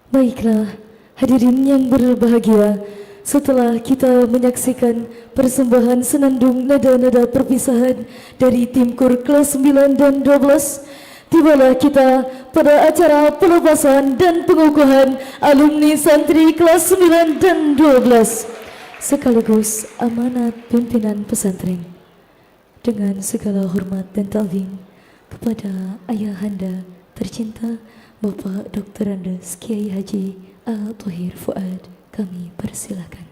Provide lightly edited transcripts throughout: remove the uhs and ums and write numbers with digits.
Baiklah, hadirin yang berbahagia, setelah kita menyaksikan persembahan senandung nada-nada perpisahan dari tim KUR kelas 9 dan 12, tibalah kita pada acara pelepasan dan pengukuhan alumni santri kelas 9 dan 12, sekaligus amanat pimpinan pesantren. Dengan segala hormat dan taklim kepada ayahanda tercinta Bapak Dr. Andes Kiai Haji Al-Thohir Fuad, kami persilakan.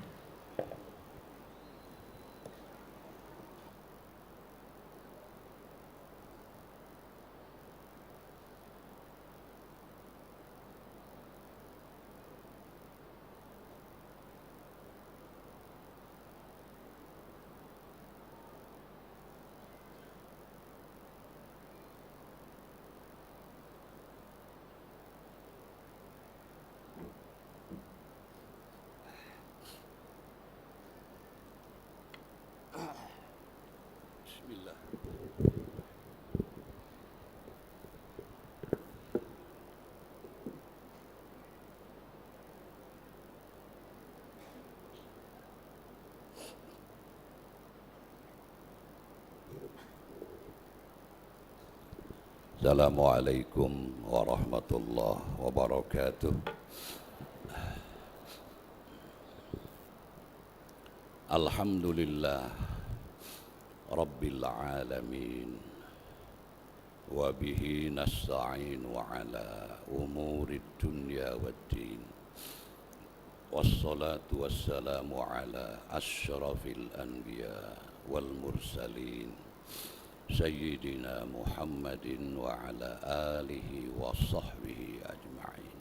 Bismillah. Assalamualaikum warahmatullahi wabarakatuh. Alhamdulillah Rabbil alamin, wa bihi nasta'inu ala umuri dunya waddin, wassalatu wassalamu ala asyrafil anbiya wal mursalin, Sayyidina Muhammadin wa ala alihi wa sahbihi ajma'in.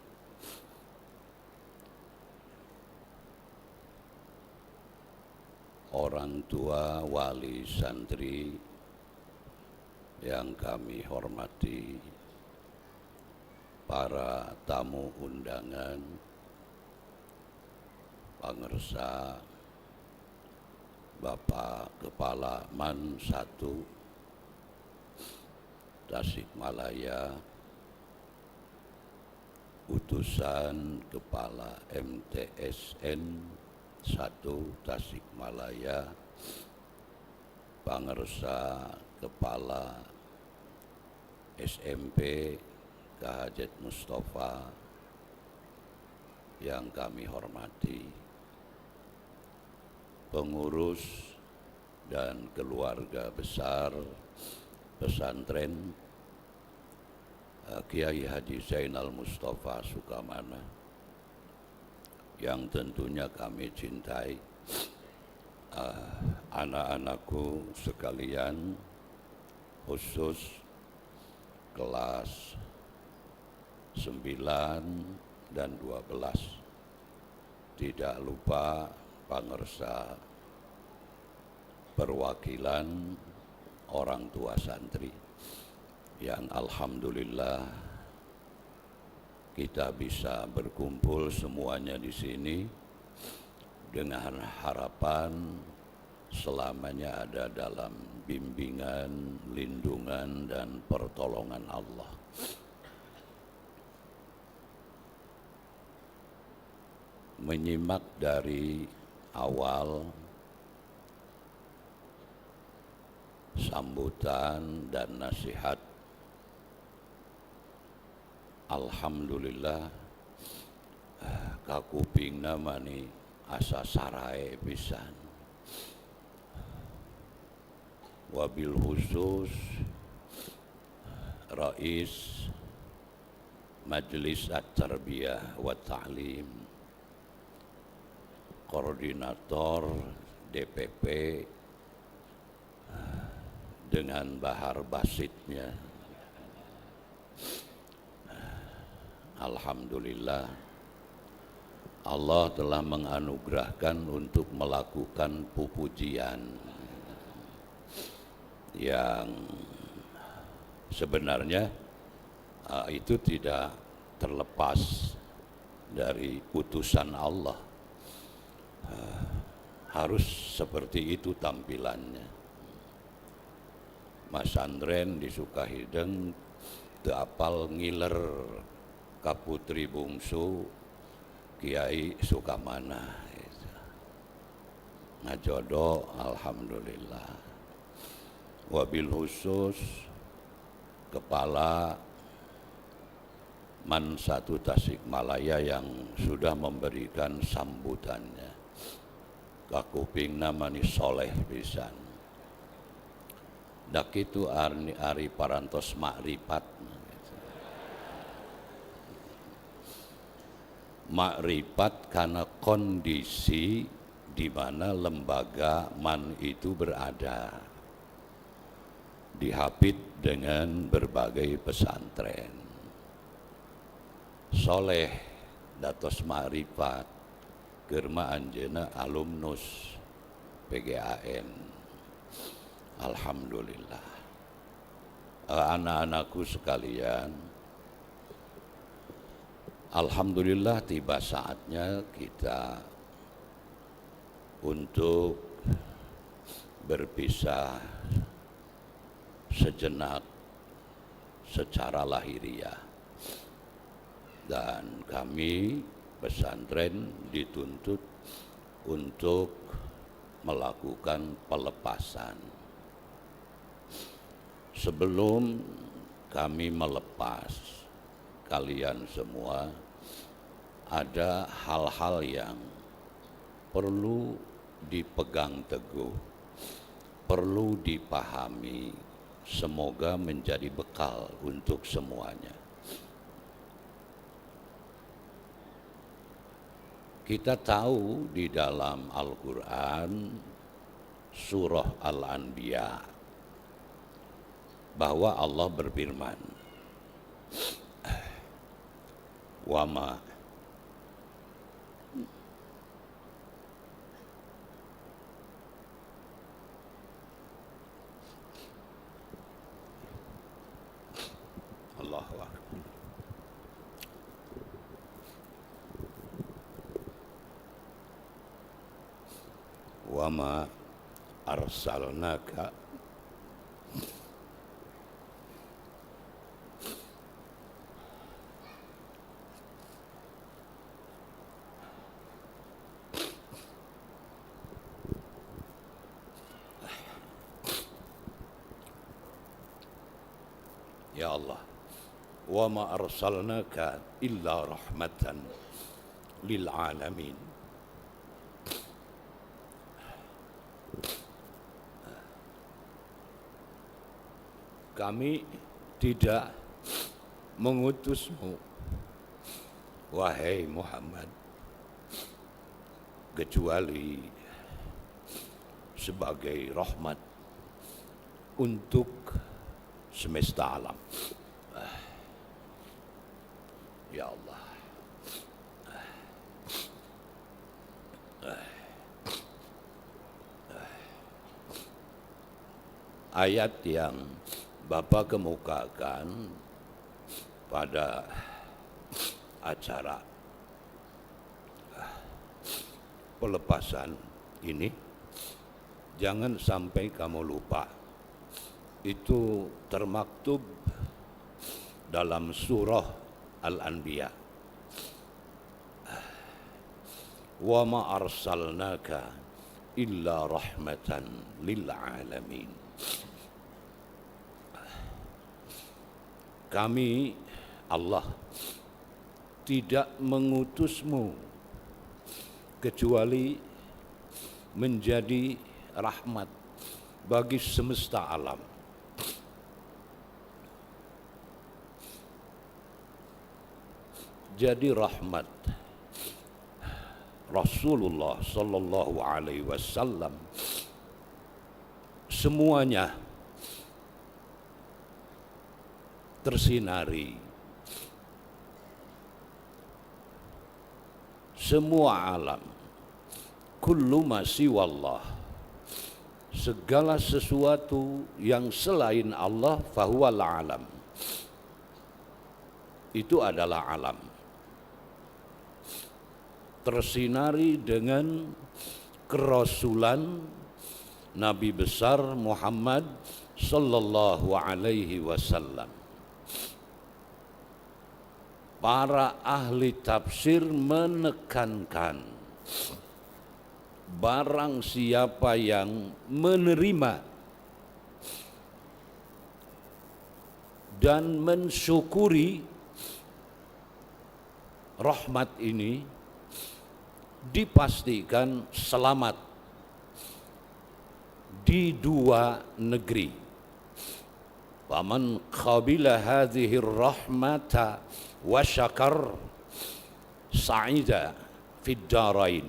Orang tua, wali santri yang kami hormati, para tamu undangan, pangersa, Bapak Kepala MAN 1 Tasikmalaya, utusan Kepala MTSN 1 Tasikmalaya, pangersa Kepala SMP K.H. Mustafa yang kami hormati, pengurus dan keluarga besar pesantren Kiai Haji Zainal Mustafa Sukamana yang tentunya kami cintai, anak-anakku sekalian, khusus kelas 9 dan 12, tidak lupa pangersa perwakilan orang tua santri yang alhamdulillah kita bisa berkumpul semuanya di sini dengan harapan selamanya ada dalam bimbingan, lindungan, dan pertolongan Allah. Menyimak dari awal sambutan dan nasihat, alhamdulillah kakupingna mani asa sarae pisan. Wabil khusus Rais Majelis At-Tarbiyah wa Ta'lim, koordinator DPP dengan bahar basitnya, alhamdulillah Allah telah menganugerahkan untuk melakukan pupujian yang sebenarnya itu tidak terlepas dari utusan Allah. Harus seperti itu tampilannya. Mas Andren di Sukahideng teu apal ngiler ka putri bungsu Kiai Sukamana gitu. Ngajodo alhamdulillah. Wabil khusus Kepala Man 1 Tasikmalaya yang sudah memberikan sambutannya. Kakuping namani soleh pisan. Dak itu ari parantos makrifat. Makrifat karena kondisi di mana lembaga Man itu berada. Dihapit dengan berbagai pesantren. Soleh datos makrifat germa anjeuna alumnus PGAN. Alhamdulillah. Anak-anakku sekalian, alhamdulillah tiba saatnya kita untuk berpisah sejenak secara lahiriah. Dan kami pesantren dituntut untuk melakukan pelepasan. Sebelum kami melepas kalian semua, ada hal-hal yang perlu dipegang teguh, perlu dipahami, semoga menjadi bekal untuk semuanya. Kita tahu di dalam Al-Quran surah Al-Anbiya bahwa Allah berfirman, wama Allahu Akbar. Wama arsalnaka Ya Allah, wama arsalnaka illa rahmatan lil alamin. Kami tidak mengutusmu, wahai Muhammad, kecuali sebagai rahmat untuk semesta alam. Ya Allah, ayat yang Bapak kemukakan pada acara pelepasan ini, jangan sampai kamu lupa. Itu termaktub dalam surah Al-Anbiya. Wa ma arsalnaka illa rahmatan lil alamin. Kami, Allah, tidak mengutusmu kecuali menjadi rahmat bagi semesta alam. Jadi rahmat Rasulullah sallallahu alaihi wasallam semuanya tersinari, semua alam, kullu ma siwallah, segala sesuatu yang selain Allah fahuwal alam, itu adalah alam. Tersinari dengan kerasulan Nabi besar Muhammad sallallahu alaihi wasallam. para ahli tafsir menekankan barang siapa yang menerima dan mensyukuri rahmat ini dipastikan selamat di dua negeri. Faman qabila hadhihi rahmata wa syakar sa'ida fid darain.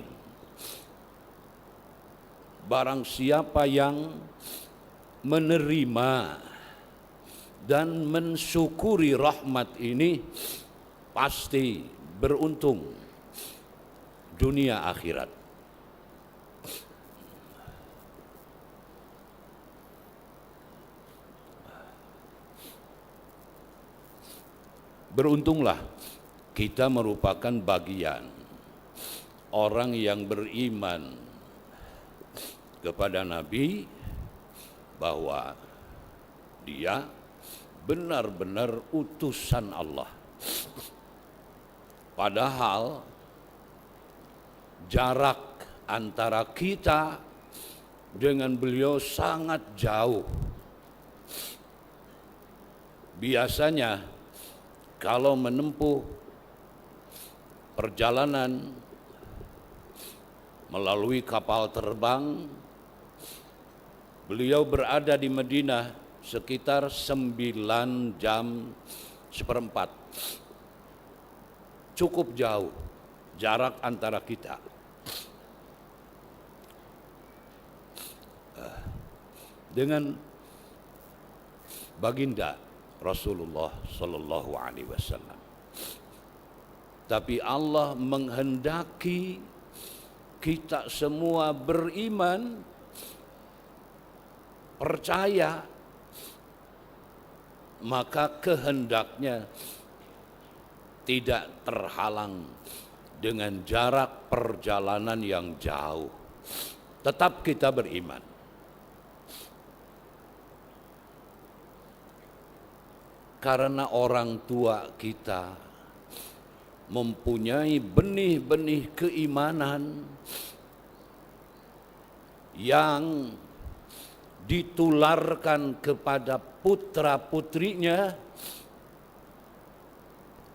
Barang siapa yang menerima dan mensyukuri rahmat ini pasti beruntung dunia akhirat. Beruntunglah kita merupakan bagian orang yang beriman kepada Nabi bahwa dia benar-benar utusan Allah. Padahal jarak antara kita dengan beliau sangat jauh. Biasanya kalau menempuh perjalanan melalui kapal terbang, beliau berada di Madinah sekitar 9 jam seperempat. Cukup jauh jarak antara kita. Dengan baginda Rasulullah Sallallahu Alaihi Wasallam. Tapi Allah menghendaki kita semua beriman, percaya, maka kehendaknya tidak terhalang dengan jarak perjalanan yang jauh. Tetap kita beriman. Karena orang tua kita mempunyai benih-benih keimanan yang ditularkan kepada putra-putrinya,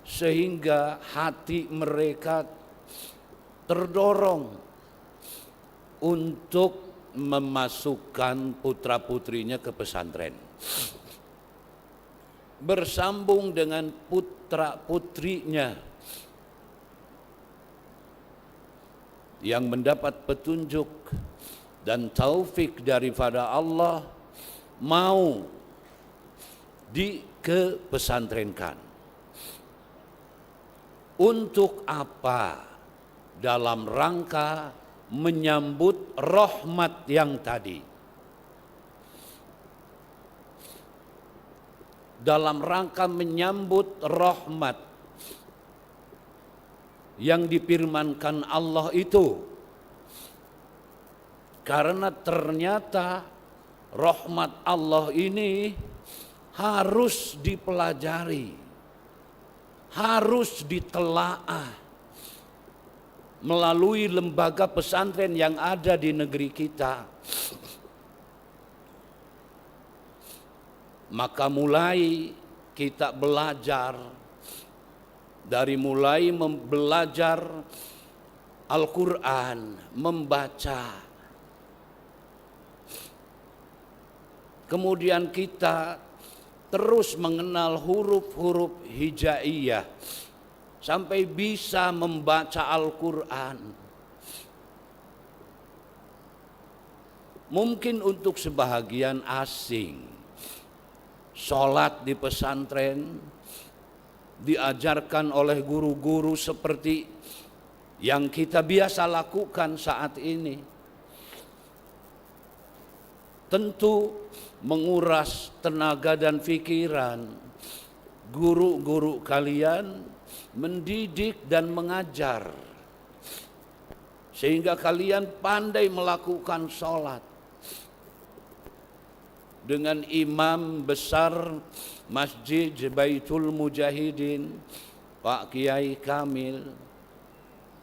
sehingga hati mereka terdorong untuk memasukkan putra-putrinya ke pesantren. Bersambung dengan putra-putrinya yang mendapat petunjuk dan taufik daripada Allah mau dikepesantrenkan. Untuk apa? Dalam rangka menyambut rahmat yang tadi. Dalam rangka menyambut rahmat yang difirmankan Allah itu. Karena ternyata rahmat Allah ini harus dipelajari, harus ditelaah melalui lembaga pesantren yang ada di negeri kita. Maka mulai kita belajar, dari mulai belajar Al-Quran, membaca. Kemudian kita terus mengenal huruf-huruf hijaiyah sampai bisa membaca Al-Quran. Mungkin untuk sebahagian asing, sholat di pesantren diajarkan oleh guru-guru seperti yang kita biasa lakukan saat ini. Tentu menguras tenaga dan pikiran guru-guru kalian mendidik dan mengajar sehingga kalian pandai melakukan sholat. Dengan imam besar Masjid Baitul Mujahidin Pak Kiai Kamil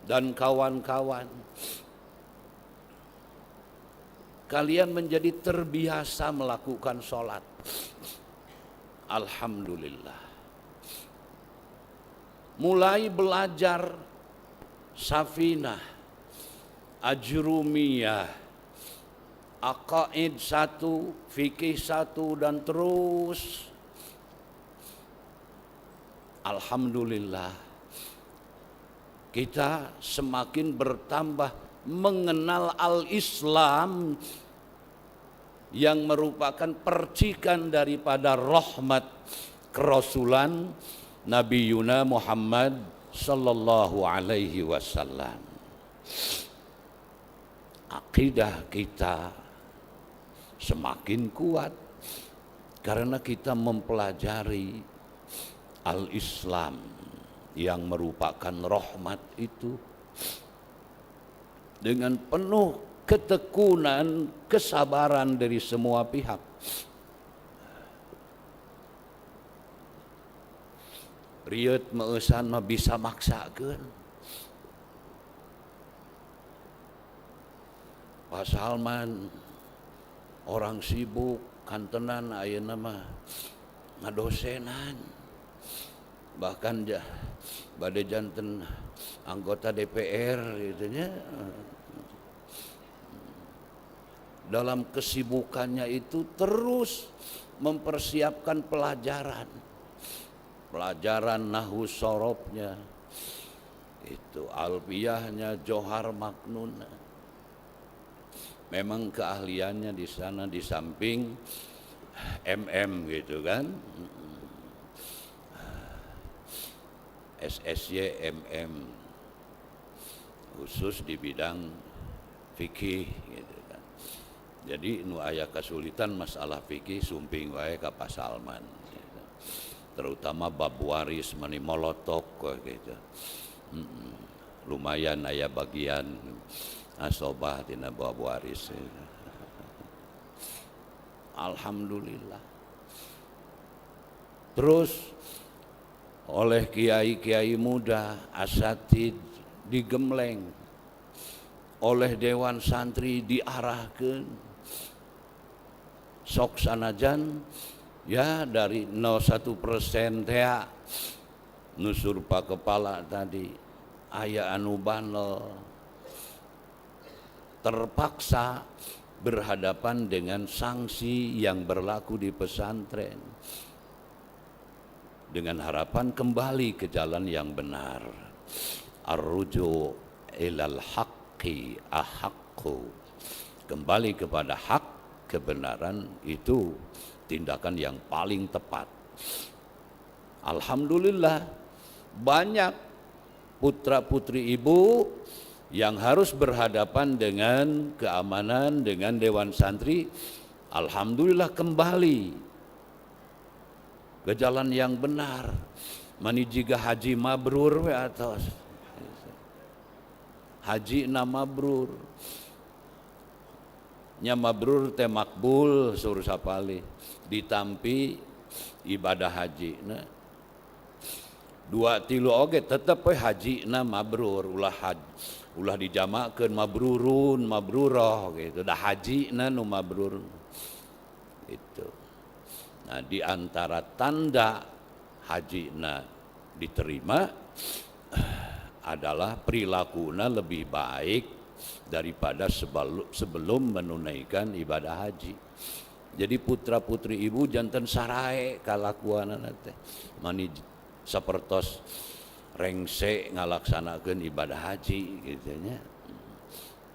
dan kawan-kawan, kalian menjadi terbiasa melakukan sholat. Alhamdulillah. Mulai belajar Safinah, Ajrumiyah, Aqaid 1, Fikih 1, dan terus. Alhamdulillah, kita semakin bertambah mengenal al-Islam yang merupakan percikan daripada rahmat kerasulan Nabi Yuna Muhammad sallallahu alaihi wasallam. Akidah kita semakin kuat karena kita mempelajari al-Islam yang merupakan rahmat itu dengan penuh ketekunan, kesabaran dari semua pihak. Riyad meusan mah bisa maksakeun. Pak Salman orang sibuk kantenan ayeuna mah ngadosenan. Bahkan bade janten anggota DPR gitu nya. Dalam kesibukannya itu terus mempersiapkan pelajaran nahwu sorobnya, itu alfiyahnya, johar maknun. Memang keahliannya di sana di samping gitu kan, SSY khusus di bidang fikih gitu kan. Jadi nu aya kesulitan masalah fikih sumping wae ka Pak Salman gitu. Terutama bab waris mani molotok gitu. Lumayan aya bagian asobah tina bab waris gitu. Alhamdulillah. Terus oleh kiai-kiai muda, asatid digembleng, oleh dewan santri diarahkan, sok sanajan ya dari 01% teh nusur pak kepala tadi aya anu bandel, terpaksa berhadapan dengan sanksi yang berlaku di pesantren dengan harapan kembali ke jalan yang benar. Ar-ruju ilal haqqi ahaqqu, kembali kepada hak, kebenaran itu tindakan yang paling tepat. Alhamdulillah, banyak putra putri ibu yang harus berhadapan dengan keamanan, dengan dewan santri, alhamdulillah kembali ke jalan yang benar. Mani jiga haji mabrur we atos. Haji na mabrur. Nya mabrur teh makbul sur sapali. Ditampi ibadah haji na. 2-3 oge tetep we haji na mabrur, ulah dijamakeun mabrurun, mabrurah gitu. Da haji na nu mabrur. Itu. Nah, di antara tanda hajina diterima adalah perilakunya lebih baik daripada sebelum menunaikan ibadah haji. Jadi putra putri ibu janten sarae kalakuanana teh mani sapertos rengse ngalaksanakeun ibadah haji gitu nya.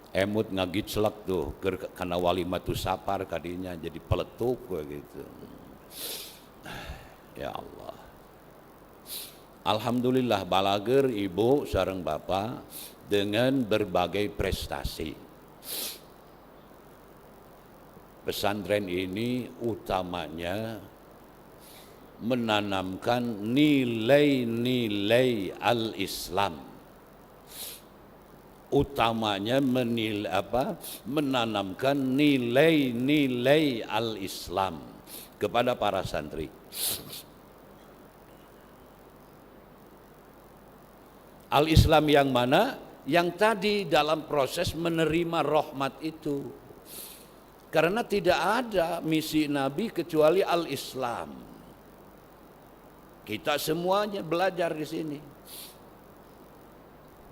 Emut ngagiclek tuh kana walimatus safar kadinya jadi peletuk gitu. Ya Allah, alhamdulillah balager ibu sareng bapak dengan berbagai prestasi. Pesantren ini utamanya menanamkan nilai-nilai al-Islam. Utamanya menanamkan nilai-nilai al-Islam kepada para santri. Al-Islam yang mana? Yang tadi dalam proses menerima rahmat itu. Karena tidak ada misi Nabi kecuali Al-Islam. Kita semuanya belajar di sini.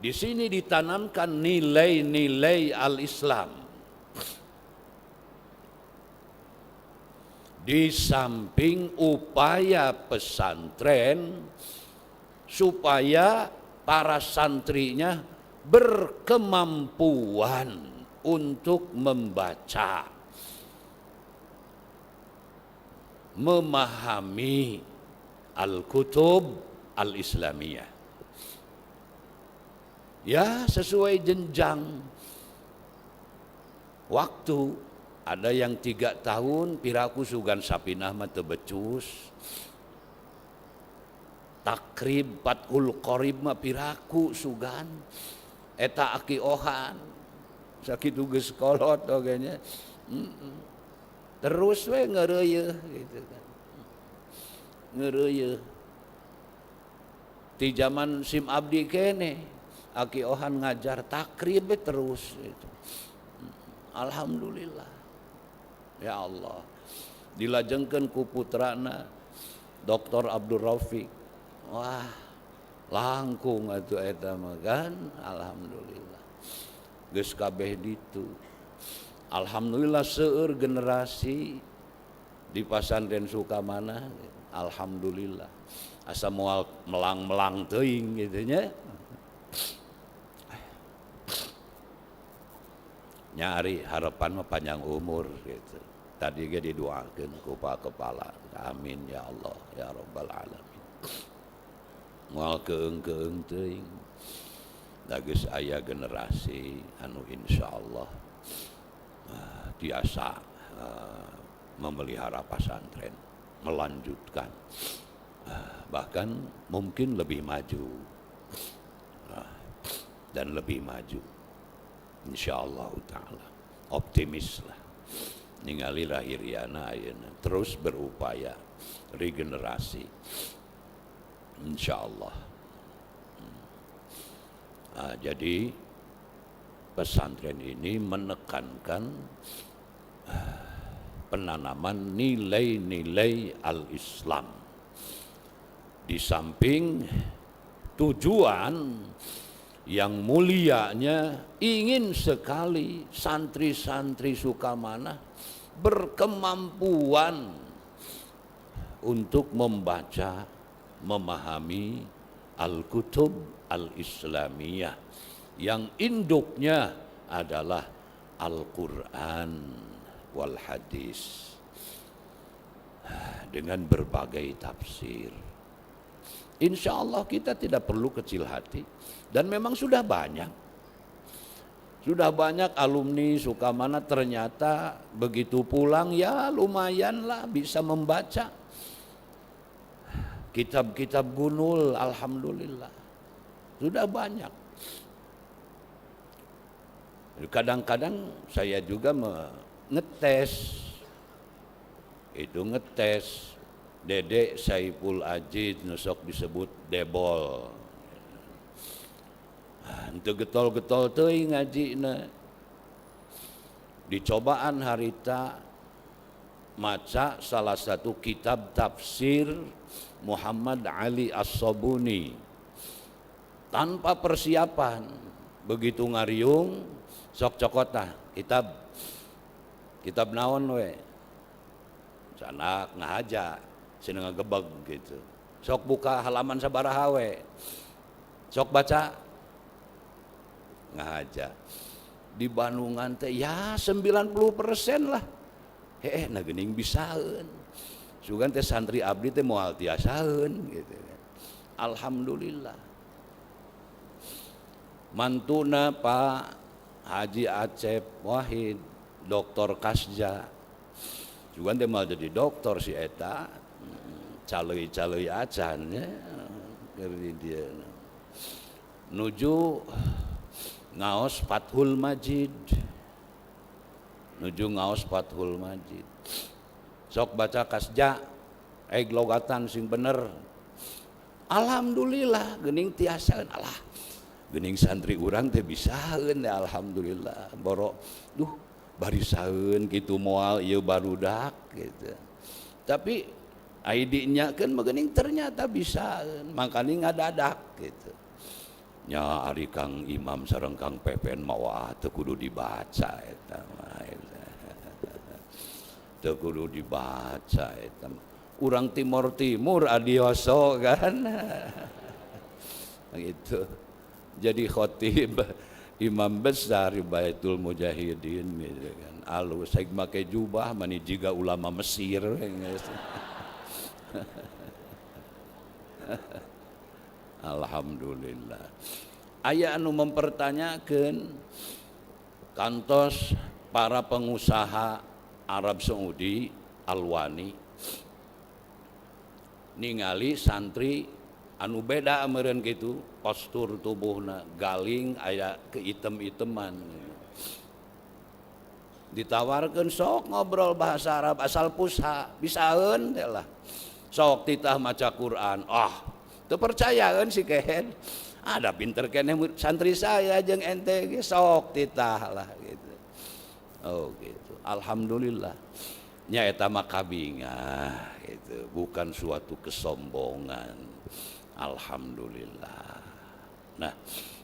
Di sini ditanamkan nilai-nilai Al-Islam. Di samping upaya pesantren supaya para santrinya berkemampuan untuk membaca, memahami Al-Kutub Al-Islamiyah. Ya, sesuai jenjang waktu. Ada yang 3 tahun piraku sugan sapinah mah teu becus. Takrib Fathul Qorib mah piraku sugan. Eta aki ohan. Sakitu geus kolot oge nya. Terus we ngeureuyeuh gitu kan. Ngeureuyeuh. Di zaman Sim Abdi kene aki ohan ngajar takrib terus gitu. Alhamdulillah. Ya Allah, dilajengkeun ku putrana Dr. Abdul Rafiq. Wah, langkung atuh eta mah kan, alhamdulillah. Geus kabeh ditu. Alhamdulillah seueur generasi di Pasantren Sukamana, alhamdulillah. Asa moal melang-melang teuing kitu nya. Nyari harapan mah panjang umur gitu. Tadi ge didoakeun ku Pak Kepala. Amin ya Allah ya rabbal alamin. Moal keung-keung teuing. Da geus aya generasi anu insyaallah biasa memelihara pesantren, melanjutkan, bahkan mungkin lebih maju dan lebih maju. Insyaallah taala optimis lah ningali lahiriana ayeuna terus berupaya regenerasi insyaallah. Jadi pesantren ini menekankan penanaman nilai-nilai al-Islam di samping tujuan yang mulianya ingin sekali santri-santri Sukamana berkemampuan untuk membaca, memahami Al-Kutub Al-Islamiyah yang induknya adalah Al-Quran wal Hadis dengan berbagai tafsir. Insya Allah kita tidak perlu kecil hati dan memang sudah banyak alumni Sukamana ternyata begitu pulang ya lumayanlah bisa membaca kitab-kitab gunul, alhamdulillah sudah banyak. Kadang-kadang saya juga ngetes Dede Saiful Ajid nusok disebut Debol. Itu getol-getol teuing ngajina. Dicobaan harita maca salah satu kitab tafsir Muhammad Ali As-Sabuni tanpa persiapan, begitu ngariung sok cokota kitab naon we sana ngahaja cenah ngagebeg gitu, sok buka halaman sabaraha we sok baca ngahaja di Bandungan teh ya 90% lah nah geuning bisaeun sugan teh santri abdi teh moal tiasaeun gitu. Alhamdulillah mantuna Pak Haji Acep Wahid Doktor Kasja juga teh mau jadi doktor si eta caleuy acan nya keur dia nuju ngaos Fathul Majid sok baca Kasja logatan sing bener. Alhamdulillah geuning tiasa Allah Geuning santri urang teh bisaeun ya alhamdulillah. Boro duh bari saeun kitu moal ieu barudak gitu. Tapi ID-nya kan geuning ternyata bisaeun, makanya ngadadak gitu. Nya ari Kang Imam sareng Kang Pepen mah teu kudu dibaca eta mah. Teu kudu dibaca eta mah. Urang Timur Timur adioso kan. Gitu. Jadi khotib imam besar Baitul Mujahidin gitu kan. Alus saik make jubah mani jiga ulama Mesir. Alhamdulillah. Aya anu mempertanyakeun kantos para pengusaha Arab Saudi Alwani ningali santri anu beda meureun kitu postur tubuhna galing aya keitem-iteman ditawarkeun sok ngobrol bahasa Arab asal pusha bisaeun teh lah sok titah maca Quran teu percayaeun si kehen ada pinter keneh santri saya jeung ente ge sok titah lah gitu gitu alhamdulillah nya eta mah kabingah gitu bukan suatu kesombongan. Alhamdulillah. Nah,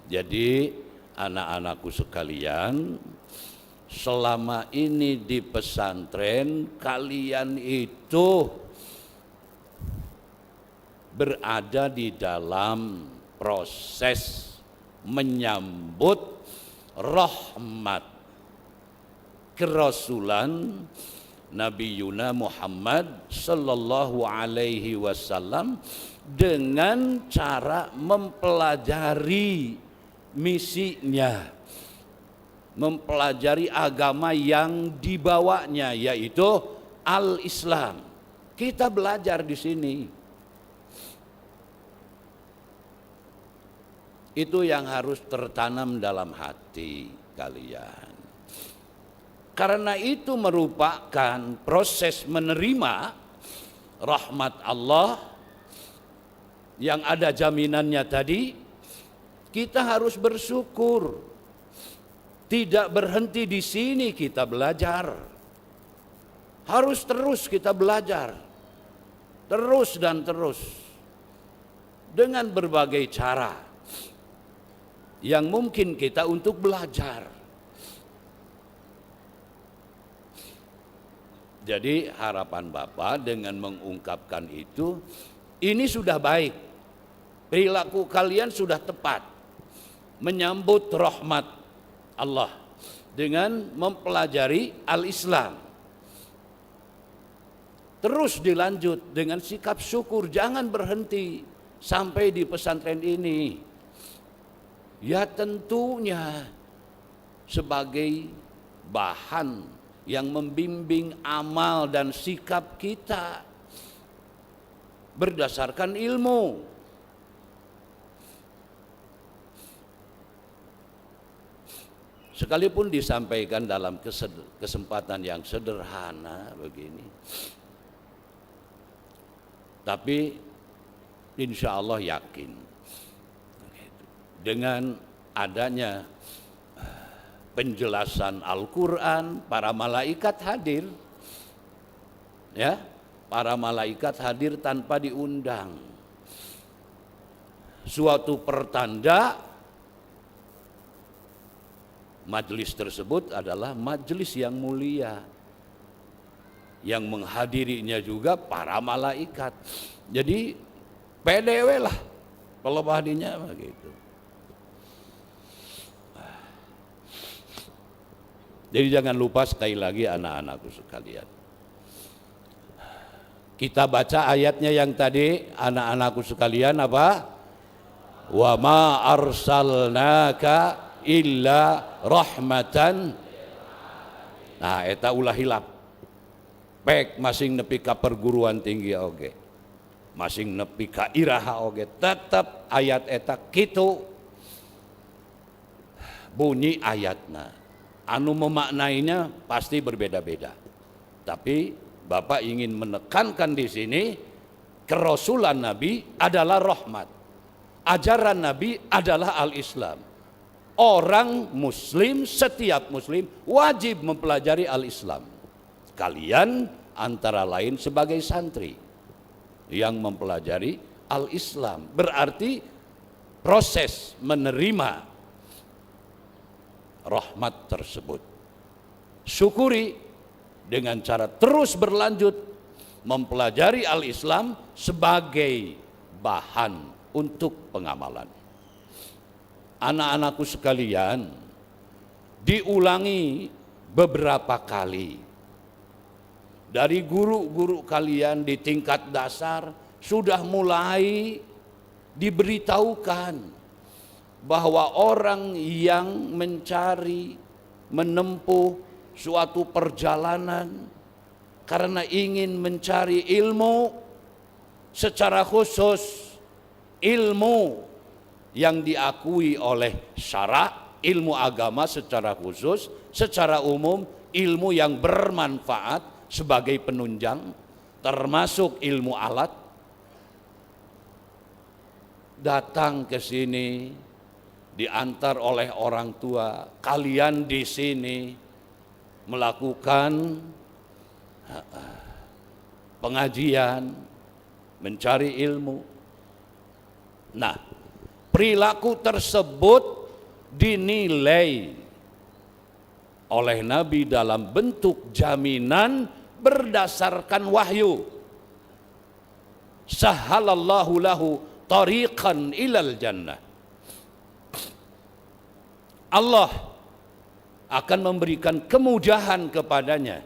jadi anak-anakku sekalian, selama ini di pesantren kalian itu berada di dalam proses menyambut rahmat kerasulan Nabi Yuna Muhammad sallallahu alaihi wasallam dengan cara mempelajari misinya, mempelajari agama yang dibawanya yaitu al-Islam. Kita belajar di sini. Itu yang harus tertanam dalam hati kalian. Karena itu merupakan proses menerima rahmat Allah yang ada jaminannya tadi. Kita harus bersyukur. Tidak berhenti di sini kita belajar. Harus terus kita belajar. Terus dan terus. Dengan berbagai cara yang mungkin kita untuk belajar. Jadi harapan Bapak dengan mengungkapkan itu, ini sudah baik. Perilaku kalian sudah tepat menyambut rahmat Allah dengan mempelajari al-Islam. Terus dilanjut dengan sikap syukur, jangan berhenti sampai di pesantren ini. Ya tentunya sebagai bahan yang membimbing amal dan sikap kita berdasarkan ilmu. Sekalipun disampaikan dalam kesempatan yang sederhana begini, tapi insya Allah yakin dengan adanya penjelasan Al-Quran, para malaikat hadir, ya, para malaikat hadir tanpa diundang. Suatu pertanda majelis tersebut adalah majelis yang mulia, yang menghadirinya juga para malaikat. Jadi PDW lah kalau bahadinya begitu. Jadi jangan lupa sekali lagi anak-anakku sekalian. Kita baca ayatnya yang tadi, anak-anakku sekalian apa? Wa ma arsalnaka illa rahmatan. Nah eta ulah hilap pek masing nepi ka perguruan tinggi oge, masing nepi ka iraha oge, tetap ayat eta kitu bunyi ayatna. Anu memaknainya pasti berbeda-beda, tapi Bapak ingin menekankan di sini kerasulan Nabi adalah rahmat. ajaran Nabi adalah al-Islam. Orang muslim, setiap muslim wajib mempelajari al-Islam. Kalian antara lain sebagai santri yang mempelajari al-Islam, berarti proses menerima rahmat tersebut. Syukuri dengan cara terus berlanjut mempelajari al-Islam sebagai bahan untuk pengamalan. Anak-anakku sekalian, diulangi beberapa kali. Dari guru-guru kalian di tingkat dasar sudah mulai diberitahukan bahwa orang yang mencari, menempuh suatu perjalanan karena ingin mencari ilmu, secara khusus ilmu yang diakui oleh syara, ilmu agama secara khusus, secara umum ilmu yang bermanfaat sebagai penunjang, termasuk ilmu alat, datang ke sini diantar oleh orang tua. Kalian di sini melakukan pengajian, mencari ilmu. Nah, perilaku tersebut dinilai oleh Nabi dalam bentuk jaminan berdasarkan wahyu. Sahalallahu lahu tariqan ilal jannah. Allah akan memberikan kemudahan kepadanya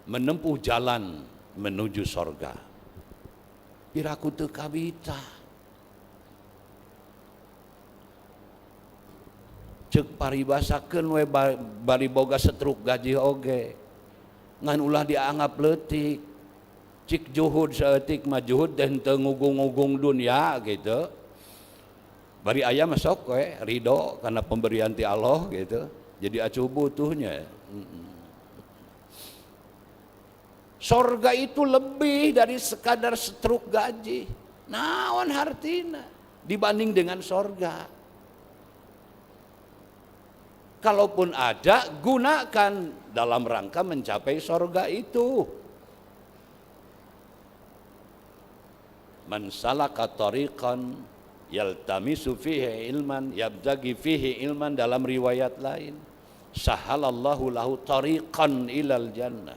menempuh jalan menuju sorga. Piraku teu kabita. Cek paribasakeun we bari boga setruk gaji oge. Ngan ulah dianggap leutik. Cik juhud saeutik mah juhud teh teu ngugung-ngugung dunia gitu. Bari aya masuk we ridho karena pemberian ti Allah gitu. Jadi acuh butuhnya. Sorga itu lebih dari sekadar setruk gaji. Naon hartina dibanding dengan sorga. Kalaupun ada, gunakan dalam rangka mencapai sorga itu. Man salaka tariqan yaltamisu fihi ilman yabtaghi fihi ilman, dalam riwayat lain sahalallahu lahu tariqan ilal jannah.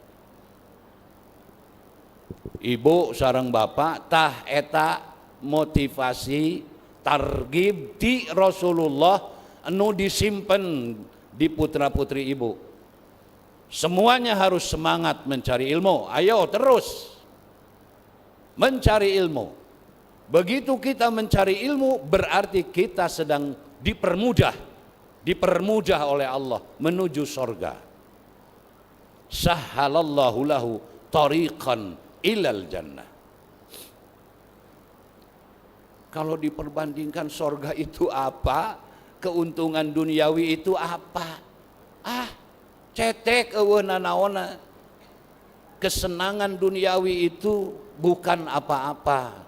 Ibu sareng bapak tah eta motivasi targib di Rasulullah anu disimpen di putra-putri ibu. Semuanya harus semangat mencari ilmu. Ayo terus mencari ilmu. Begitu kita mencari ilmu berarti kita sedang dipermudah oleh Allah menuju sorga. Sahalallahu lahu tariqan ilal jannah. Kalau diperbandingkan sorga itu apa, keuntungan duniawi itu apa? Cetek eueuh nanaonna. Kesenangan duniawi itu bukan apa-apa.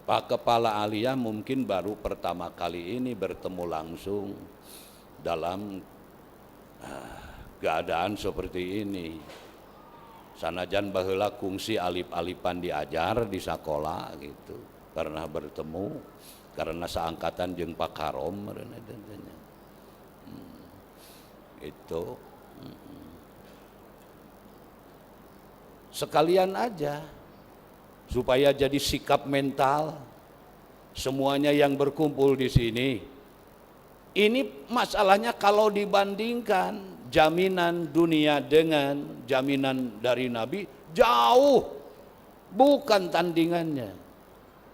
Pak Kepala Aliyah mungkin baru pertama kali ini bertemu langsung dalam keadaan seperti ini. Sanajan baheula kungsi alip-alipan diajar di sekolah gitu. Pernah bertemu karena seangkatan jeung Pak Karom itu. Sekalian aja supaya jadi sikap mental semuanya yang berkumpul di sini. Ini masalahnya kalau dibandingkan jaminan dunia dengan jaminan dari Nabi, jauh, bukan tandingannya.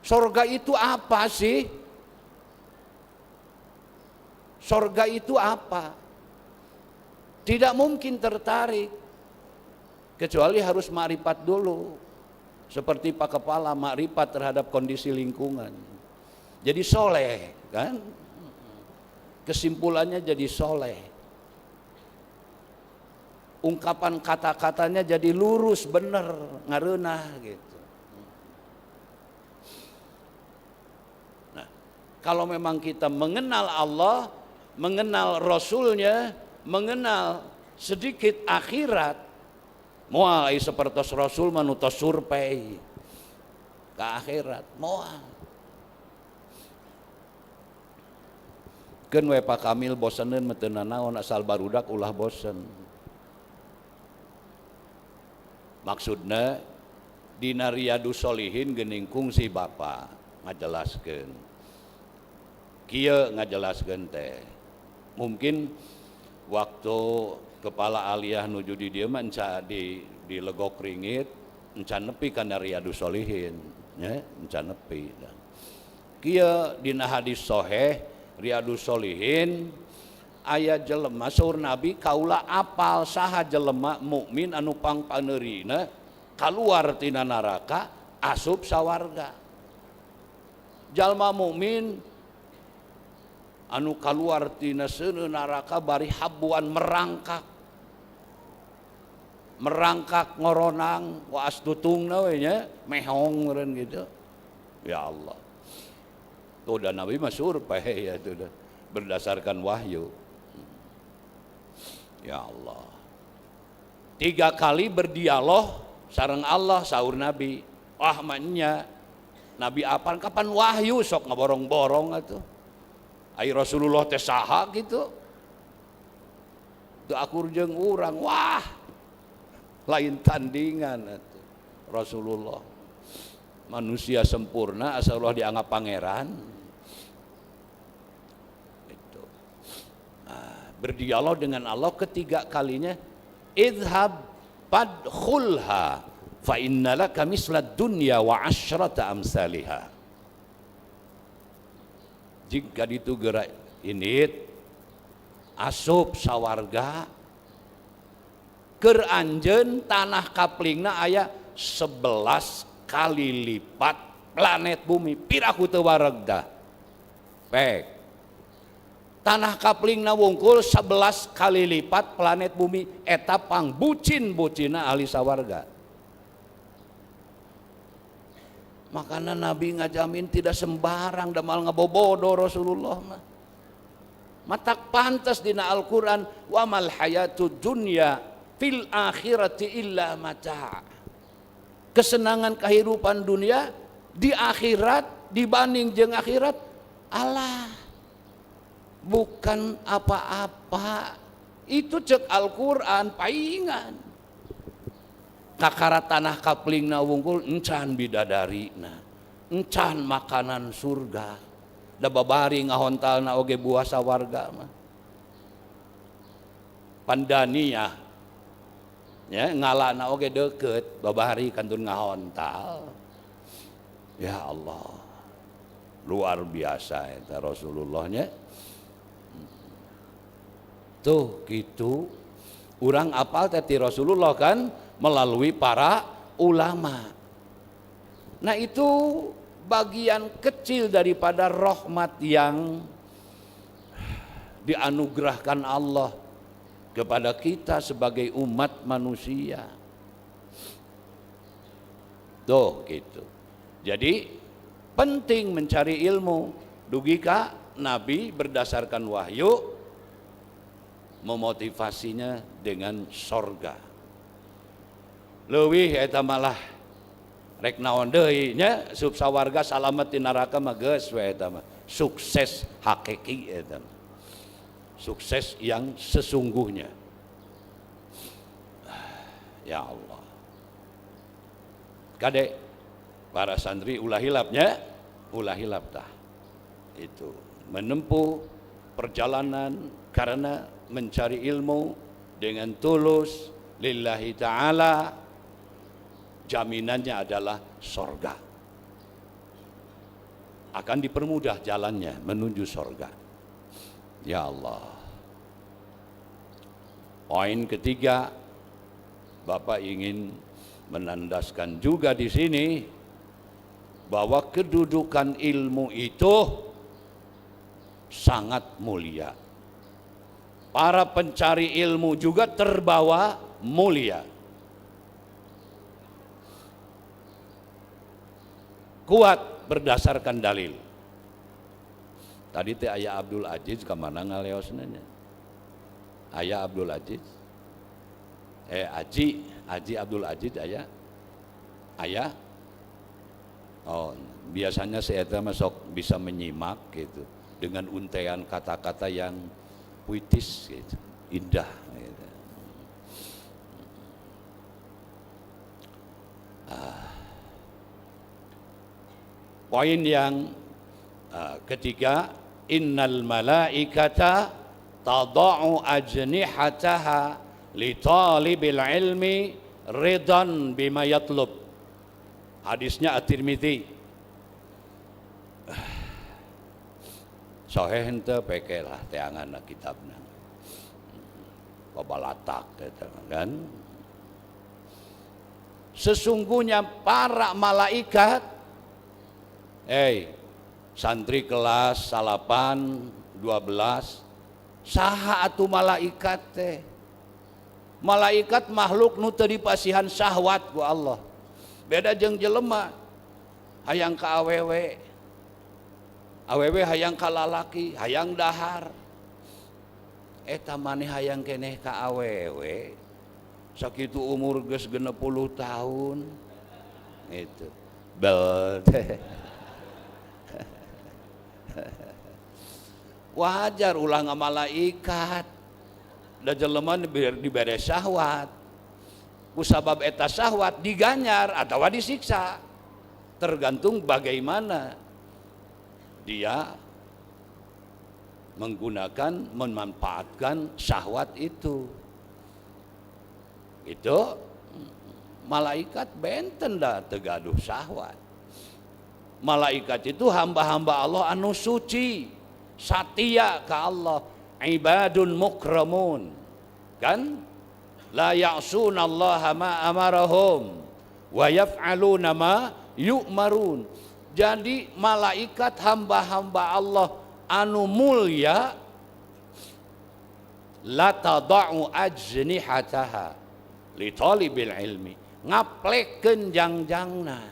Sorga itu apa sih? Sorga itu apa? Tidak mungkin tertarik kecuali harus makrifat dulu. Seperti Pak Kepala, makrifat terhadap kondisi lingkungan. Jadi soleh, kan? Kesimpulannya jadi soleh. ungkapan kata-katanya jadi lurus, bener, ngareunah gitu. Nah, kalau memang kita mengenal Allah, mengenal Rasulnya, mengenal sedikit akhirat, moal seperti Rasul manutos survei ke akhirat, moal. Keun we Pak Kamil boseneun mah teu nanaon, asal barudak ulah bosen. Maksudna dina Riyadus Shalihin geuning kungsi Bapa ngajelaskeun. Kieu ngajelaskeun teh. Mungkin waktu kepala aliyah nuju di dieu mah enca di legok ringit, encan nepi kana Riyadus Shalihin, nya encan nepi. Kieu dina hadis sahih Riyadus Shalihin aya jelema saur Nabi kaula apal saha jelema mukmin anu pangpaneurina kaluar tina neraka asup sawarga. Jalma mukmin anu kaluar tina seuneu neraka bari habuan merangkak ngoronang wa astutungna we nya mehong meureun gitu. Ya Allah. Tuh dan Nabi mah survei ya tuh berdasarkan wahyu. Ya Allah. 3 kali berdialog sareng Allah saur Nabi. Wah manya Nabi apaan kapan wahyu sok ngaborong-borong atuh. Ai Rasulullah teh saha gitu. Teu akur jeung urang. Wah. Lain tandingan atuh. Rasulullah. Manusia sempurna asal Allah dianggap pangeran. Itu. Nah, berdialog dengan Allah ketiga kalinya, idhab fadkhulha fa innalaka mislad dunya wa asyrata amsalihha. Jika ditu gerak init asup sawarga keur anjeun tanah kaplingna aya 11 kali lipat planet bumi piraku teu waregda. Pek. Tanah kaplingna wungkul 11 kali lipat planet bumi eta pang bucin-bucina ahli sawarga. Makanya Nabi ngajamin tidak sembarang damal ngabobodo Rasulullah mah. Matak pantas dina Al-Qur'an wa mal hayatud dunya fil akhirati illa mata'. Kesenangan kehidupan dunia di akhirat dibanding jeung akhirat Allah bukan apa-apa. Itu cek Al-Qur'an paingan. Kakara tanah kaplingna wungkul encan bidadarina, encan makanan surga. Da babari ngahontalna oge buah sawarga mah. Pandania ya ngalana oge deket babahari kantun ngahontal. Ya Allah luar biasa eta Rasulullahnya. Tuh gitu urang apal teh Rasulullah kan melalui para ulama. Nah itu bagian kecil daripada rahmat yang dianugerahkan Allah kepada kita sebagai umat manusia. Tuh gitu. Jadi penting mencari ilmu. Dugika Nabi berdasarkan wahyu memotivasinya dengan sorga. Leuwih eta malah rek naon deui nya sub sawarga salamet di neraka mah geus we eta mah. Sukses hakiki eta mah. Sukses yang sesungguhnya. Ya Allah. Kade para santri ulah hilapnya, ulah hilap tah. Itu menempuh perjalanan karena mencari ilmu dengan tulus lillahi ta'ala, jaminannya adalah sorga. Akan dipermudah jalannya menuju sorga. Ya Allah. Poin ketiga, Bapak ingin menandaskan juga di sini bahwa kedudukan ilmu itu sangat mulia. Para pencari ilmu juga terbawa mulia. Kuat berdasarkan dalil. Tadi teh Ayah Abdul Aziz kemana ngaleosna nya? Ayah Abdul Aziz, Aji Abdul Aziz ayah. Oh, biasanya saya masuk bisa menyimak gitu dengan untaian kata-kata yang puitis gitu, indah gitu. Poin yang ketiga, innal malaikata tada'u ajnihataha li talibil ilmi ridan bima yatlub. Hadisnya At-Tirmidzi. Sahih henteu peke lah teanganna kitabna. Babalatak eta kan. Sesungguhnya para malaikat santri kelas 8, 12 saha atuh malaikat teh. Malaikat makhluk nu teu dipasihan syahwat ku Allah. Beda jeung jelema hayang ka awewe. Awewe hayang ka lalaki, hayang dahar. Eta maneh hayang keneh ka awewe. Sakitu umur geus 60 tahun. Itu. Bel teh. Wajar ulah malaikat da jelema dibere syahwat ku sabab eta syahwat diganyar atawa disiksa tergantung bagaimana dia memanfaatkan syahwat itu malaikat benten dah tegaduh syahwat. Malaikat itu hamba-hamba Allah anu suci, satia ka Allah, ibadun mukramun. Kan? La ya'sunallaha ma amarahum wa yaf'aluna ma yu'marun. Jadi malaikat hamba-hamba Allah anu mulia la tada'u ajnihataha li talibil ilmi, ngaplekeun jangjangna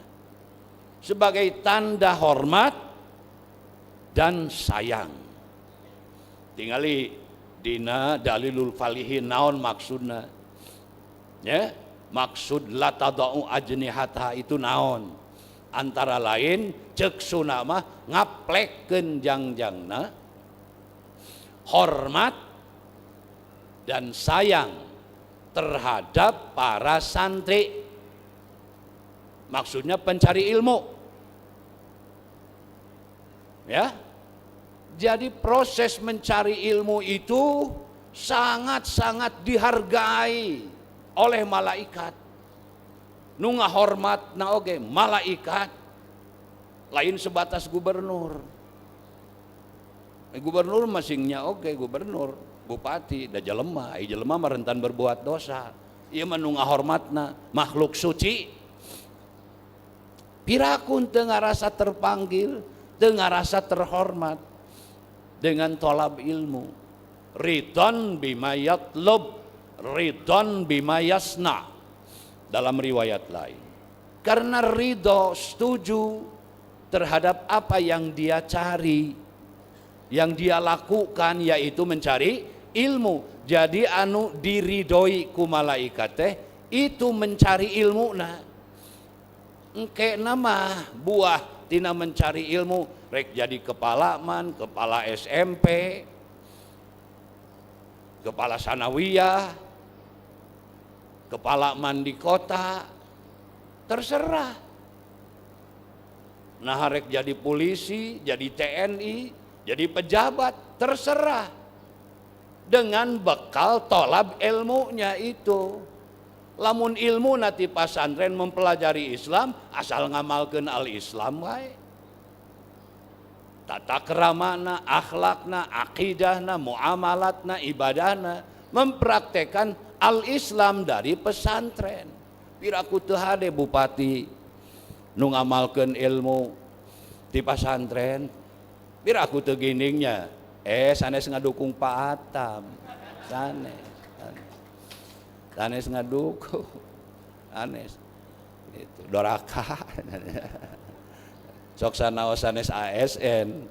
sebagai tanda hormat dan sayang. Tingali dina dalilul falihin naon maksudna ya, maksud la tada'u ajnihataha itu naon, antara lain cek sunama ngaplekeun jangjangna, hormat dan sayang terhadap para santri. Maksudnya pencari ilmu. Ya. Jadi proses mencari ilmu itu sangat-sangat dihargai oleh malaikat. Nu ngahormatna oge malaikat lain sebatas gubernur. Gubernur masingnya oge gubernur, bupati da jelema, jelema mah rentan berbuat dosa. Ieu mah nu ngahormatna makhluk suci. Pirakun teu ngarasa terpanggil, teu ngarasa terhormat dengan tolab ilmu. Ridon bima yatlub, ridon bima yasna dalam riwayat lain. Karena ridho, setuju terhadap apa yang dia cari, yang dia lakukan, yaitu mencari ilmu. Jadi anu diridoi ku malaikat teh itu mencari ilmu na. Engke nama buah tina mencari ilmu rek jadi kepala man, kepala SMP, kepala sanawiyah, kepala man di kota, terserah. Nah rek jadi polisi, jadi TNI, jadi pejabat, terserah. Dengan bekal tolab ilmunya itu. Lamun ilmu nati pasantren mempelajari Islam, asal ngamalkeun al-Islam wae. Tata keramana, akhlakna, akidahna, muamalatna, ibadahna, mempraktekkan al-Islam dari pesantren. Piraku teu hade bupati nu ngamalkeun ilmu di pasantren. Piraku teu gindingnya, sanes ngadukung Pak Atam. Sanes. sanes ngadukung anes itu doraka sok sanaos sanes ASN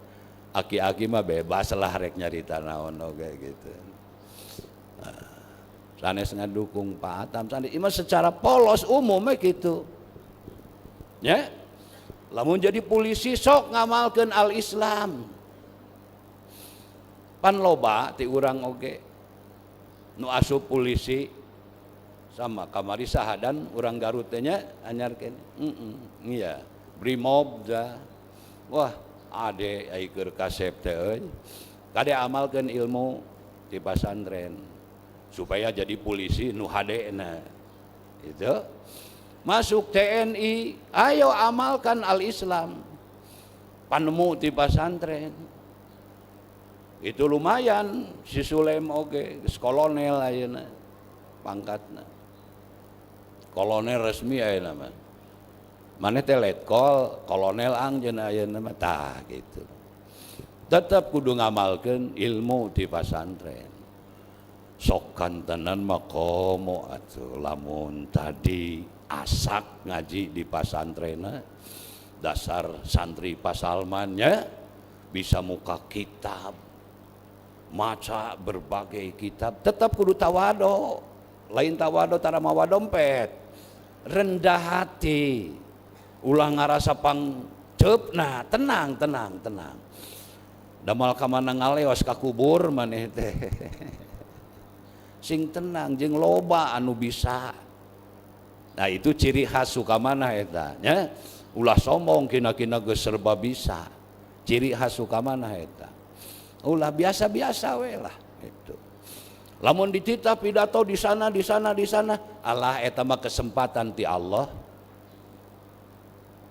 aki-aki mah bebas lah rek nyarita naon oge gitu. Sanes ngadukung Pak Atam sanes imah secara polos umumnya gitu. Ya. Lamun jadi polisi sok ngamalkeun al-Islam. Pan loba ti urang oge nu asup polisi sama kamari sahadan urang Garut teh nya anyarkeun. Iya, brimob da. Wah, ade ai keur kasep teh euy. Kade amalkeun ilmu di pasantren supaya jadi polisi nu hadena. Itu. Masuk TNI, ayo amalkan al-Islam. Panemu di pasantren. Itu lumayan si Sulem oge, kolonel ayeuna pangkatna. Kolonel resmi ayeuna mah. Maneh teh letkol, kolonel angjeun ayeuna mah tah gitu. Tetep kudu ngamalkeun ilmu di pasantren. Sok kantenan mah komo atuh lamun tadi asak ngaji di pasantrenna dasar santri pasalmannya bisa muka kitab maca berbagai kitab tetap kudu tawado lain tawado tara mawa dompet rendah hati ulah ngarasa pangceupna tenang damal ka mana ngaleos ka kubur maneh teh sing tenang jeung loba anu bisa. Nah itu ciri khas sukamana eta nya ulah sombong kina-kina geus serba bisa ciri khas sukamana eta ulah biasa-biasa we lah itu lamun dititah pidato di sana Allah eta mah kesempatan ti Allah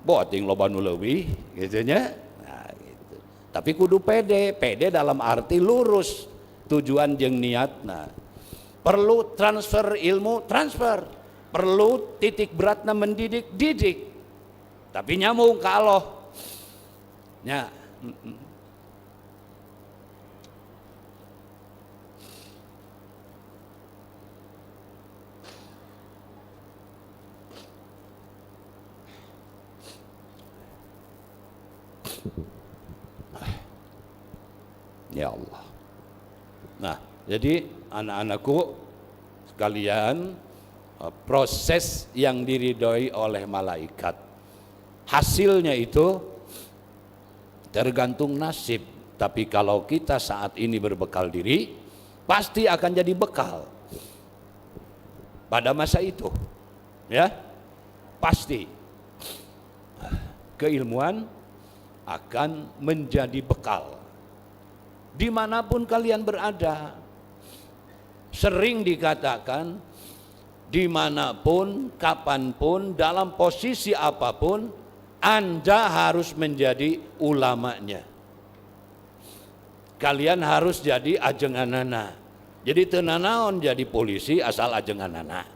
boting loba nu leuwih gitu nya nah gitu tapi kudu pede dalam arti lurus tujuan jeung niatna perlu transfer ilmu perlu titik beratna mendidik didik tapi nyambung ke Allah nya ya Allah. Nah jadi anak-anakku sekalian proses yang diridhoi oleh malaikat hasilnya itu tergantung nasib tapi kalau kita saat ini berbekal diri pasti akan jadi bekal pada masa itu ya pasti keilmuan akan menjadi bekal dimanapun kalian berada. Sering dikatakan dimanapun, kapanpun, dalam posisi apapun, Anda harus menjadi ulamanya. Kalian harus jadi ajenganana. Jadi teu nanaon jadi polisi asal ajenganana.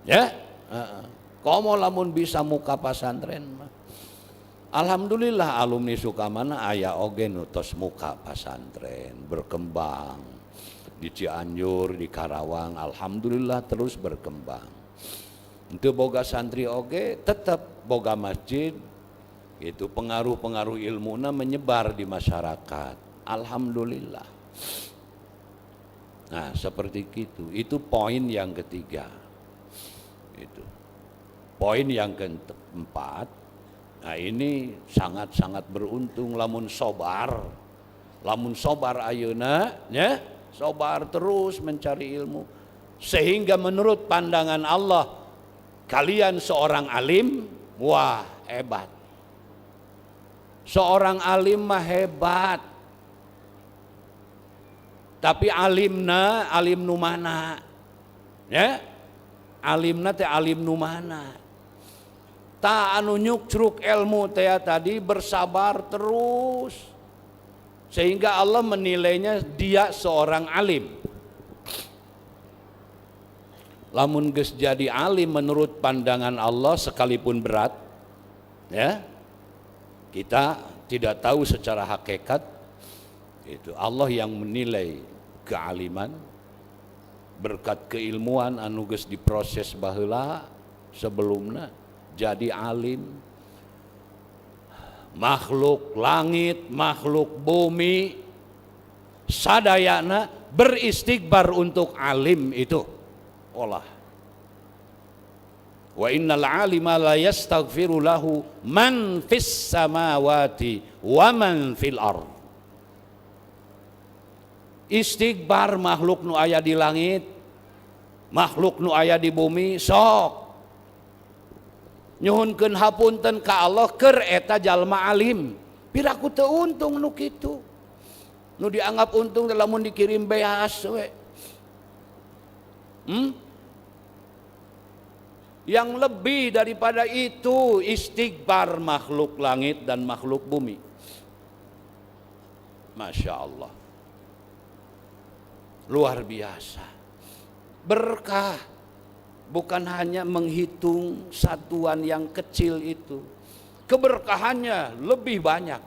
Ya? Komo lamun bisa muka pasantren mah. Alhamdulillah alumni Sukamana aya oge nu tos muka pasantren berkembang. Di Cianjur, di Karawang, alhamdulillah terus berkembang. Itu boga santri oge, tetap boga masjid, itu pengaruh-pengaruh ilmuna menyebar di masyarakat. Alhamdulillah. Nah seperti itu poin yang ketiga. Itu poin yang keempat. Nah ini sangat-sangat beruntung lamun sobar ayeuna, ya. Sobar terus mencari ilmu sehingga menurut pandangan Allah kalian seorang alim wah hebat seorang alim mah hebat tapi alimna alim nu mana ya alimna teh alim nu mana ta anu nyukcruk ilmu teh tadi bersabar terus sehingga Allah menilainya dia seorang alim. Lamun geus jadi alim menurut pandangan Allah sekalipun berat, ya kita tidak tahu secara hakikat itu Allah yang menilai kealiman berkat keilmuan anu geus diproses baheula sebelumna jadi alim. Makhluk langit, makhluk bumi sadayana beristighbar untuk alim itu. Olah. Wa innal alima la yastaghfiru lahu man fis samawati wa man fil ard. Istighbar makhluk nu aya di langit, makhluk nu aya di bumi sok nyuhunkeun hapunten ka Allah keur eta jalma alim. Piraku teu untung nu kitu. Nu dianggap untung lamun dikirim beas we. Yang lebih daripada itu istighbar makhluk langit dan makhluk bumi. Masya Allah. Luar biasa. Berkah. Bukan hanya menghitung satuan yang kecil itu. Keberkahannya lebih banyak.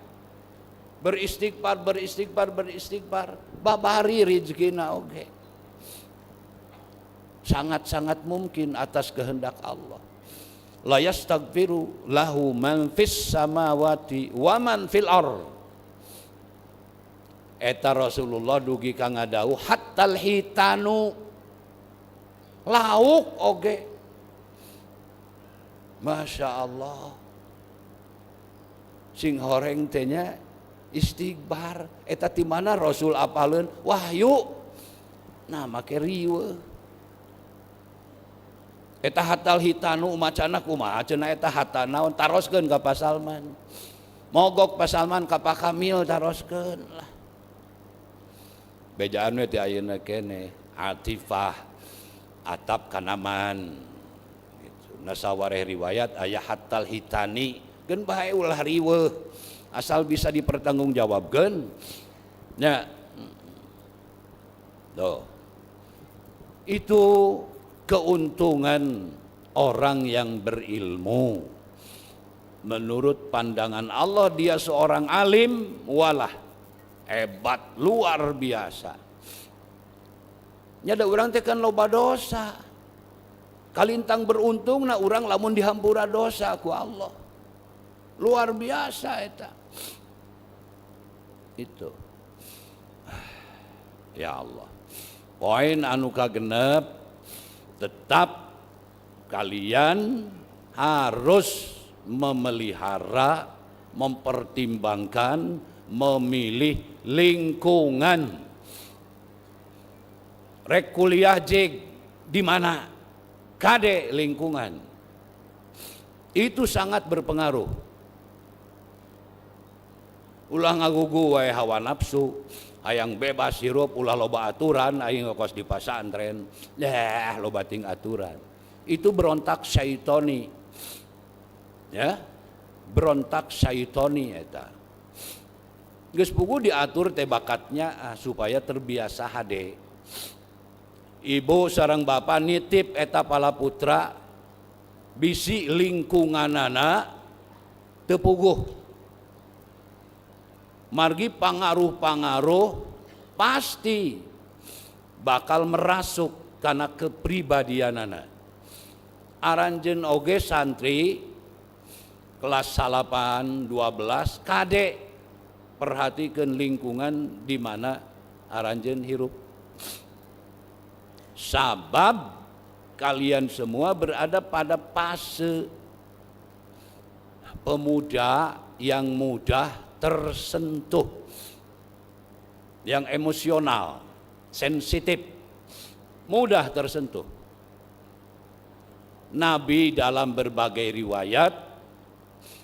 Beristighfar, beristighfar, beristighfar. Babari rizkina oke. Sangat-sangat mungkin atas kehendak Allah. La yastaghfiru lahu man fis samawati wa man fil ard. Eta Rasulullah dugi ka ngadauh hattal hitanu lauk oge. Masya Allah. Sing horeng teh nya istighbar. Eta ti mana Rasul apaleun wahyu. Nah make riweuh. Eta hatal hitanu macana kumaha cenah eta hatanaon taroskeun ka Pak Salman. Mogok Pak Salman ka Pak Kamil taroskeun lah. Bejaan we ti ayeuna keneh atifah atap kanaman gitu. Nasawareh riwayat aya hatal hitani geun bae ulah riweuh asal bisa dipertanggungjawabkeun nya. Tuh. Itu keuntungan orang yang berilmu. Menurut pandangan Allah dia seorang alim, walah hebat luar biasa. Nyada urang teh kan loba dosa. Kalintang beruntung na urang lamun dihampura dosa ku Allah. Luar biasa eta. Itu. Ya Allah. Poin anu kagenep tetap kalian harus memelihara, mempertimbangkan, memilih lingkungan. Rek kuliah jeg di mana? Kade lingkungan. Itu sangat berpengaruh. Ulah ngagugu wae hawa nafsu. Hayang bebas hirup ulah loba aturan aing ngekos di pasantren loba ting aturan itu berontak syaitoni ya berontak syaitoni eta geus puguh diatur teh bakatnya supaya terbiasa hade ibu sareng bapa nitip eta palaputra bisi lingkunganana teu puguh margi pangaruh-pangaruh pasti bakal merasuk karena kepribadianana. Aranjeun oge santri kelas 8, 12 kade perhatikeun lingkungan di mana aranjeun hirup. Sabab kalian semua berada pada fase pemuda yang mudah tersentuh, yang emosional, sensitif, mudah tersentuh. Nabi dalam berbagai riwayat,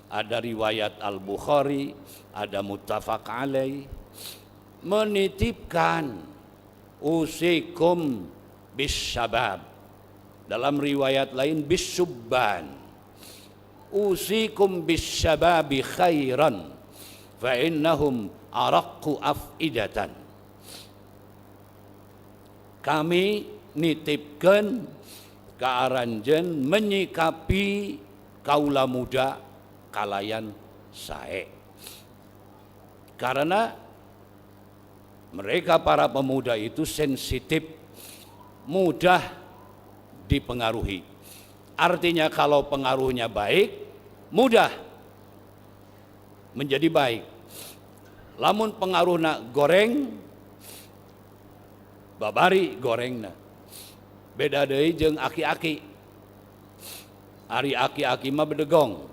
ada riwayat Al-Bukhari, ada muttafaq alaih, menitipkan usikum bisyabab. Dalam riwayat lain bisyubban. Usikum bisyababi khairan fa innahum araqqu afidatan. Kami nitipkeun ka aranjeun menyikapi kaula muda kalayan sae. Karena mereka para pemuda itu sensitif mudah dipengaruhi. Artinya kalau pengaruhnya baik, mudah menjadi baik. Lamun pengaruhna goreng, babari gorengna. Beda deui jeung aki-aki. Ari aki-aki mah bedegong.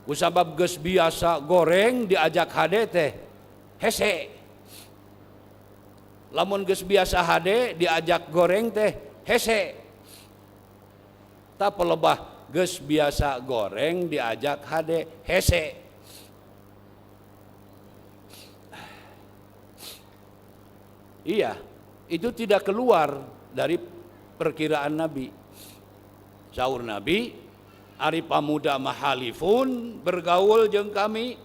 Kusabab geus biasa goreng diajak hade teh hese. Lamun geus biasa hade diajak goreng teh hese. Tak pelebah geus biasa goreng diajak hade hese. Iya, itu tidak keluar dari perkiraan Nabi. Saur Nabi, ari pamuda mahalifun bergaul jeung kami,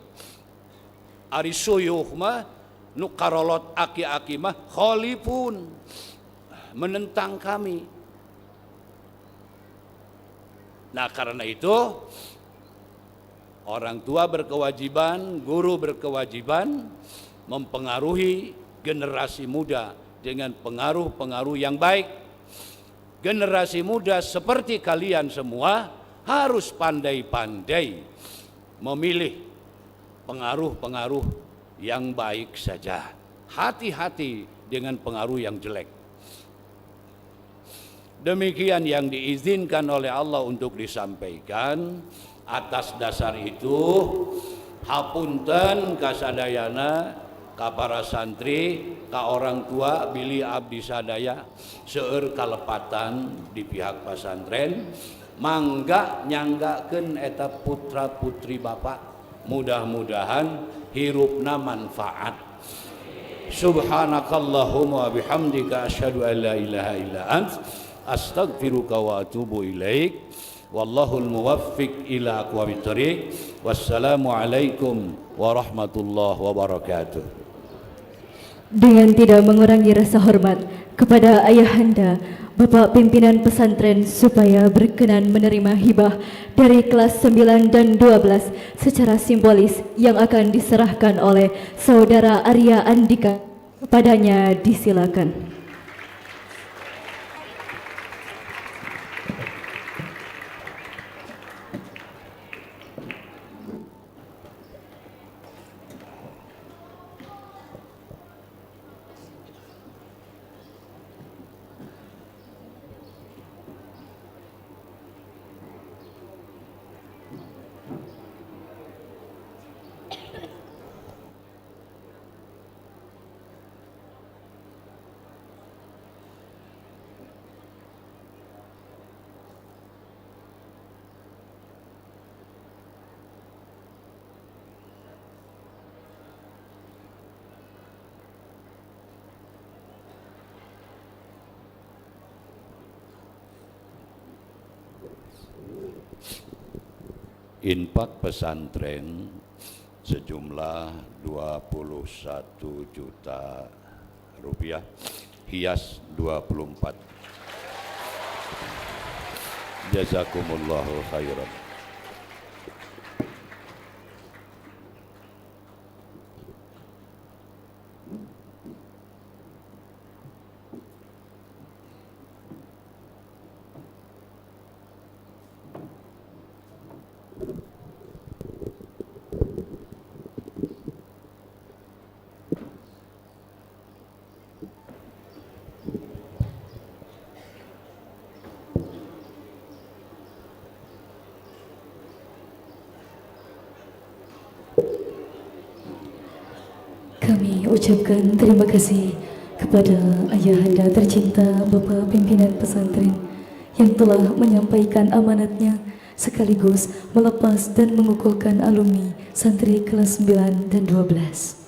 ari suyuh mah nu karolot aki-aki mah khalifun menentang kami. Nah karena itu orang tua berkewajiban, guru berkewajiban mempengaruhi generasi muda dengan pengaruh-pengaruh yang baik. Generasi muda seperti kalian semua harus pandai-pandai memilih pengaruh-pengaruh yang baik saja. Hati-hati dengan pengaruh yang jelek. Demikian yang diizinkan oleh Allah untuk disampaikan. Atas dasar itu hapunten kasadayana ka para santri, ka orang tua bili abdi sadaya seueur kalepatan di pihak pesantren, mangga nyanggakeun eta putra putri bapak, mudah-mudahan hirupna manfaat. Subhanakallahumma wa bihamdika asyhadu an la ilaha illa ant astaghfiruka wa atubu ilaik. Wallahul muwaffiq ila aqwamit thoriq. Wassalamu alaikum warahmatullahi wabarakatuh. Dengan tidak mengurangi rasa hormat kepada ayahanda Bapak Pimpinan Pesantren supaya berkenan menerima hibah dari kelas 9 dan 12 secara simbolis yang akan diserahkan oleh Saudara Arya Andika, kepadanya disilakan. Infak pesantren sejumlah 21 juta rupiah, hias 24. Jazakumullahu khairan. Kami ucapkan terima kasih kepada ayahanda tercinta Bapak Pimpinan Pesantren yang telah menyampaikan amanatnya sekaligus melepas dan mengukuhkan alumni santri kelas 9 dan 12.